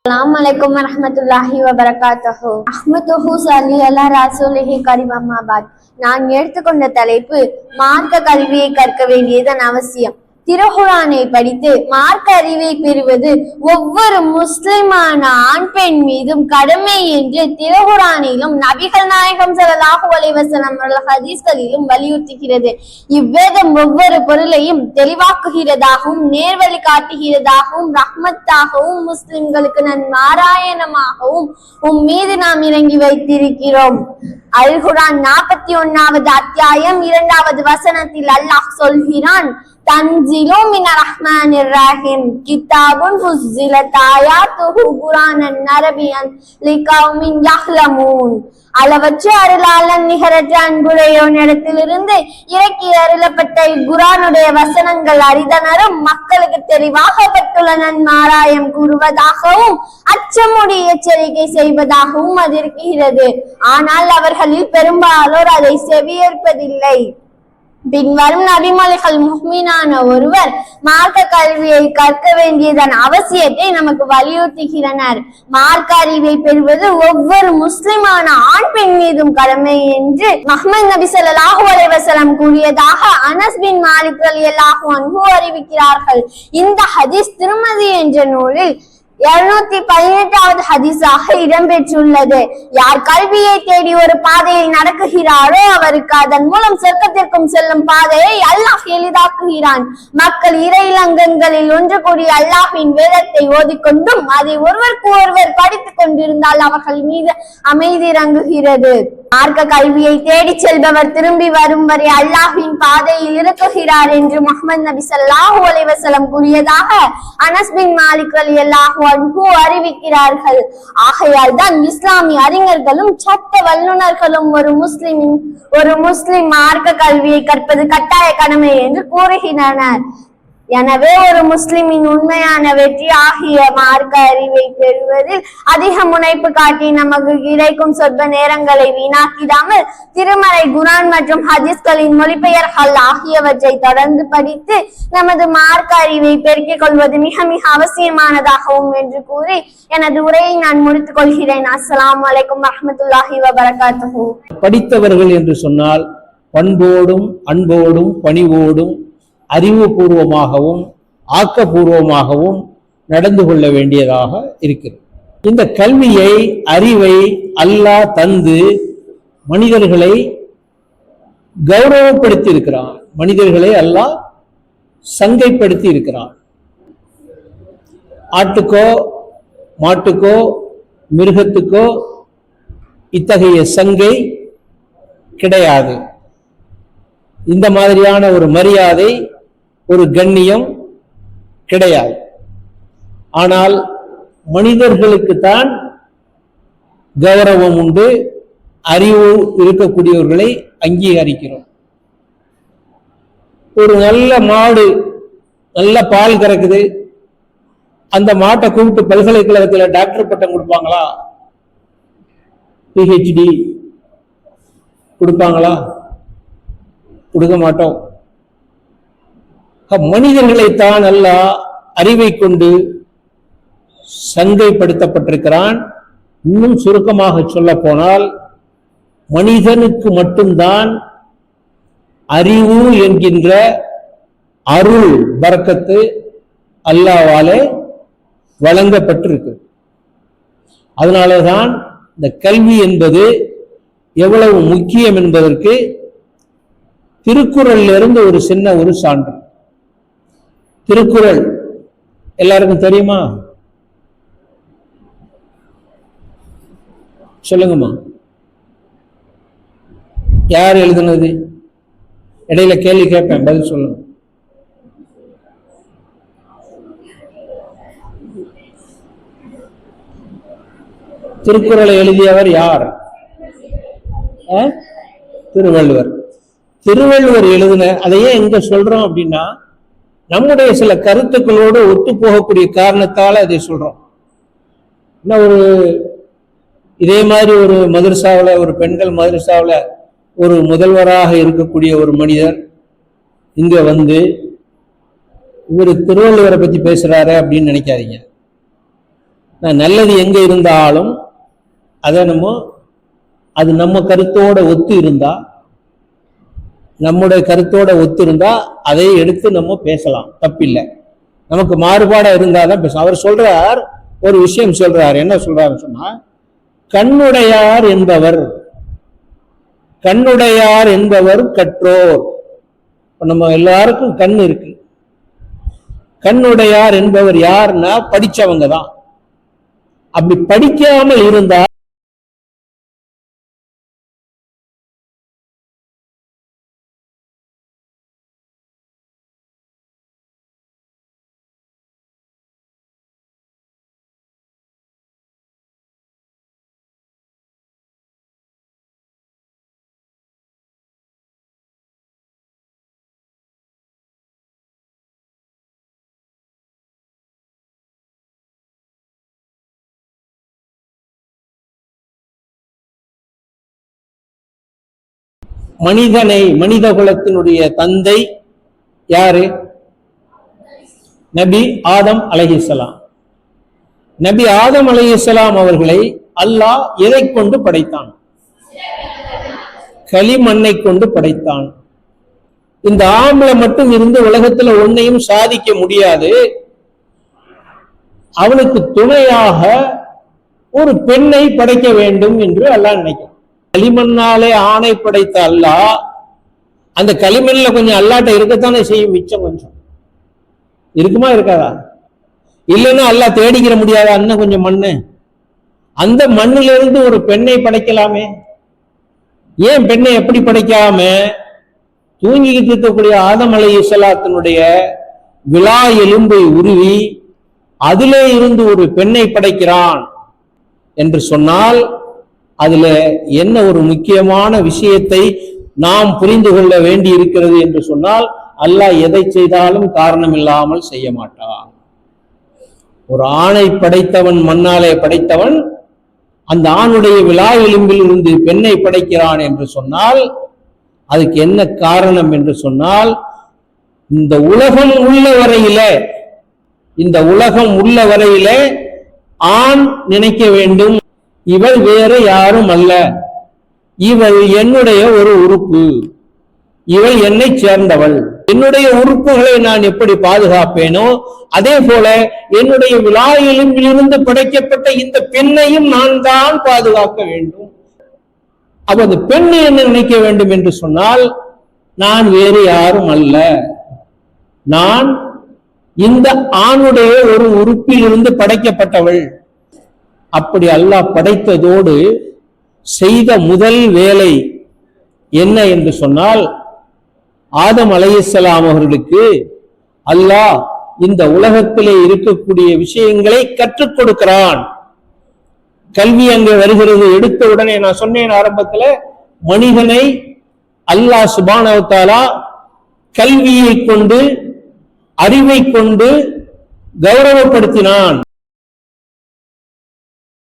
Assalamualaikum warahmatullahi wabarakatuh. Ahmaduhu salli ala rasulihi karim அம்மாபாத். நான் எடுத்துக்கொண்ட தலைப்பு மார்க்க கல்வியை கற்க வேண்டியதன் அவசியம். திருக்குர்ஆனை படித்து மார்க்க அறிவை பெறுவது ஒவ்வொரு முஸ்லிமான ஆண் பெண் மீதும் கடமை என்று திருக்குர்ஆனிலும் நபிகள் நாயகம் ஸல்லல்லாஹு அலைஹி வஸல்லம் அவர்கள் ஹதீஸ்களிலும் வலியுறுத்துகிறது. இவ்வேதம் ஒவ்வொரு பொருளையும் தெளிவாக்குகிறதாகவும் நேர்வழி காட்டுகிறதாகவும் ரஹ்மத்தாகவும் முஸ்லிம்களுக்கு நன்மாராயணமாகவும் மீது நாம் இறங்கி வைத்திருக்கிறோம். அல் குர்ஆன் 41வது அத்தியாயம் 2வது வசனத்தில் அல்லாஹ் சொல்கிறான், தன்சிலும் மினர் ரஹ்மானிர் ரஹீம் கிதாபுன் ஃபுஸ்ஸிலத் ஆயாத்துஹு குர்ஆனன் அரபியன் லிகௌமின் யஹ்லமூன். அளவற்ற அருளாளன் நிகரற்ற அன்புடையோனிடத்திலிருந்து இறக்கி அருளப்பட்ட இக்குர்ஆனுடைய வசனங்கள் அறிதனரும் மக்களுக்கு தெளிவாகப்பட்டுள்ள நன்மாராயம் கூறுவதாகவும் அச்சமுடைய எச்சரிக்கை செய்வதாகவும் அது இருக்கிறது. ஆனால் அவர்களில் பெரும்பாலோர் அதை செவியேற்பதில்லை. பின்வரும் நபிமொழிகள் முஹ்மினான ஒருவர் மார்க்க கல்வியை கற்க வேண்டியதன் அவசியத்தை நமக்கு வலியுறுத்துகிறனர். மார்க்க அறிவை பெறுவது ஒவ்வொரு முஸ்லிமான ஆண் பெண் மீதும் கடமை என்று முஹம்மது நபி ஸல்லல்லாஹு அலைஹி வஸல்லம் கூறியதாக அனஸ் பின் மாலிக் ரலியல்லாஹு அன்ஹு அறிவிக்கிறார்கள். இந்த ஹதீஸ் திருமதி என்ற நூலில் 218வது ஹதீஸாக இடம்பெற்றுள்ளது. யார் கல்வியை தேடி ஒரு பாதையில் நடக்குகிறாரோ அவருக்கு அதன் மூலம் சொர்க்கத்திற்கும் செல்லும் பாதையை அல்லாஹ் எளிதாக்குகிறான். மக்கள் இறையிலங்கங்களில் ஒன்று கூடிய அல்லாஹ்வின் வேதத்தை ஓதிக்கொண்டும் அதை ஒருவருக்கு ஒருவர் படித்துக் கொண்டிருந்தால் அவர்கள் மீது அமைதி இறங்குகிறது. மார்க்க கல்வியை தேடி செல்பவர் திரும்பி வரும் வரை அல்லாஹ்வின் பாதையில் இருக்குகிறார் என்று முஹம்மது நபி ஸல்லல்லாஹு அலைஹி வஸல்லம் கூறியதாக அனஸ் பின் மாலிக் ரலியல்லாஹு அன்ஹு அறிவிக்கிறார்கள். ஆகையால் தான் இஸ்லாமிய அறிஞர்களும் சட்ட வல்லுநர்களும் ஒரு முஸ்லிம் மார்க்க கல்வியை கற்பது கட்டாய கடமை என்று கூறுகின்றனர். எனவே ஒரு முஸ்லிமின் உண்மையான வெற்றி ஆகிய மார்க்க அறிவை பெறுவதில் அதிக முனைப்பு காட்டி நமக்கு கிடைக்கும் சொற்ப நேரங்களை வீணாக்கிடாமல் திருமறை குர்ஆன் மற்றும் ஹதீஸ்களின் மொழிபெயர்கள் ஆகியவற்றை தொடர்ந்து படித்து நமது மார்க்க அறிவை பெருக்கிக் கொள்வது மிக மிக அவசியமானதாகவும் என்று கூறி எனது உரையை நான் முடித்துக் கொள்கிறேன். அஸ்ஸலாமு அலைக்கும் வரஹ்மத்துல்லாஹி வபரகாத்துஹு. படித்தவர்கள் என்று சொன்னால் பண்போடும் அன்போடும் பணிவோடும் அறிவுபூர்வமாகவும் ஆக்கப்பூர்வமாகவும் நடந்து கொள்ள வேண்டியதாக இருக்கிறது. இந்த கல்வியை அறிவை அல்லாஹ் தந்து மனிதர்களை கௌரவப்படுத்தி இருக்கிறான். மனிதர்களை அல்லாஹ் சங்கைப்படுத்தி இருக்கிறான். ஆட்டுக்கோ மாட்டுக்கோ மிருகத்துக்கோ இத்தகைய சங்கை கிடையாது. இந்த மாதிரியான ஒரு மரியாதை ஒரு கண்ணியம் கிடையாது. ஆனால் மனிதர்களுக்குத்தான் கௌரவம் உண்டு. அறிவு இருக்கக்கூடியவர்களை அங்கீகரிக்கிறோம். ஒரு நல்ல மாடு நல்ல பால் கறக்குது, அந்த மாட்டை கூப்பிட்டு பல்கலைக்கழகத்தில் டாக்டர் பட்டம் கொடுப்பாங்களா? PhD கொடுப்பாங்களா? கொடுக்க மாட்டோம். மனிதர்களைத்தான் அல்லாஹ் அறிவை கொண்டு சங்கைப்படுத்தப்பட்டிருக்கிறான். இன்னும் சுருக்கமாக சொல்ல போனால் மனிதனுக்கு மட்டும்தான் அறிவு என்கின்ற அருள் பரக்கத்து அல்லாஹ்வாலே வழங்கப்பட்டிருக்கு. அதனாலதான் இந்த கல்வி என்பது எவ்வளவு முக்கியம் என்பதற்கு திருக்குறள்ல இருந்து ஒரு சின்ன ஒரு சான்று. திருக்குறள் எல்லாருக்கும் தெரியுமா? சொல்லுங்கம்மா, யார் எழுதுனது? இடையில கேள்வி கேட்பேன், பதில் சொல்லுங்க. திருக்குறளை எழுதியவர் யார்? திருவள்ளுவர். திருவள்ளுவர் எழுதின அதையே எங்க சொல்றோம் அப்படின்னா, நம்முடைய சில கருத்துக்களோடு ஒத்து போகக்கூடிய காரணத்தால அதை சொல்றோம். ஒரு இதே மாதிரி ஒரு மதரசாவில், ஒரு பெண்கள் மதரசாவில் ஒரு முதல்வராக இருக்கக்கூடிய ஒரு மனிதர் இங்க வந்து இவர் திருவள்ளுவரை பத்தி பேசுறாரு அப்படின்னு நினைக்காதீங்க. நல்லது எங்க இருந்தாலும் அதை அது நம்ம கருத்தோட ஒத்து இருந்தா, நம்முடைய கருத்தோட ஒத்து இருந்தா அதை எடுத்து நம்ம பேசலாம், தப்பில்லை. நமக்கு மாறுபாடா இருந்தாதான் பேசலாம். அவர் சொல்றார், ஒரு விஷயம் சொல்றார். என்ன சொல்றாருன்னு சொன்னா, கண்ணுடையார் என்பவர் கற்றோர். நம்ம எல்லாருக்கும் கண் இருக்கு. கண்ணுடையார் என்பவர் யாருன்னா படிச்சவங்க தான். அப்படி படிக்காமல் இருந்தா மனித குலத்தினுடைய தந்தை யாரு? நபி ஆதம் அலைஹிஸ்ஸலாம். நபி ஆதம் அலைஹிஸ்ஸலாம் அவர்களை அல்லாஹ் எதை கொண்டு படைத்தான்? களிமண்ணை கொண்டு படைத்தான். இந்த ஆம்பளை மட்டும் இருந்து உலகத்துல ஒன்னையும் சாதிக்க முடியாது. அவனுக்கு துணையாக ஒரு பெண்ணை படைக்க வேண்டும் என்று அல்லாஹ் நினைக்கிறான். களிமண்ணாலே ஆணை படைத்த அல்லாஹ் அந்த களிமண்ல கொஞ்சம் அல்லாட்ட இருக்கத்தானே செய்யும், மிச்சம் கொஞ்சம் இருக்குமா இருக்காதா? இல்லைன்னா அல்லாஹ் தேடிக்கிற முடியாதா? இன்னும் கொஞ்சம் மண்ணு, அந்த மண்ணிலிருந்து ஒரு பெண்ணை படைக்கலாமே. ஏன் பெண்ணை எப்படி படைக்காம தூங்கிக்கிட்டு இருக்கக்கூடிய ஆதம் அலைஹிஸ்ஸலாத்தினுடைய விலா எலும்பை உருவி அதிலே இருந்து ஒரு பெண்ணை படைக்கிறான் என்று சொன்னால், அதுல என்ன ஒரு முக்கியமான விஷயத்தை நாம் புரிந்து கொள்ள வேண்டி இருக்கிறது என்று சொன்னால், அல்லாஹ் எதை செய்தாலும் காரணம் இல்லாமல் செய்ய மாட்டான். ஒரு ஆணை படைத்தவன், மண்ணாலே படைத்தவன், அந்த ஆணுடைய விலா எலும்பில் இருந்து பெண்ணை படைக்கிறான் என்று சொன்னால் அதுக்கு என்ன காரணம் என்று சொன்னால், இந்த உலகம் உள்ள வரையிலே ஆண் நினைக்க வேண்டும், இவள் வேற யாரும் அல்ல, இவள் என்னுடைய ஒரு உறுப்பு, இவள் என்னை சேர்ந்தவள், என்னுடைய உறுப்புகளை நான் எப்படி பாதுகாப்பேனோ அதே போல என்னுடைய விலா எலும்பிலிருந்து படைக்கப்பட்ட இந்த பெண்ணையும் நான் தான் பாதுகாக்க வேண்டும். அப்ப அந்த பெண் என்ன நினைக்க வேண்டும் என்று சொன்னால், நான் வேறு யாரும் அல்ல, நான் இந்த ஆணுடைய ஒரு உறுப்பில் இருந்து படைக்கப்பட்டவள். அப்படி அல்லாஹ் படைத்ததோடு செய்த முதல் வேலை என்ன என்று சொன்னால், ஆதம் அலைஹிஸ்ஸலாம் அவர்களுக்கு அல்லாஹ் இந்த உலகத்திலே இருக்கக்கூடிய விஷயங்களை கற்றுக் கொடுக்கிறான். கல்வி அங்கே வருகிறது. எடுத்த உடனே நான் சொன்னேன் ஆரம்பத்துல, மனிதனை அல்லாஹ் சுப்ஹானஹு வ தஆலா கல்வியை கொண்டு, அறிவை கொண்டு கௌரவப்படுத்தினான்.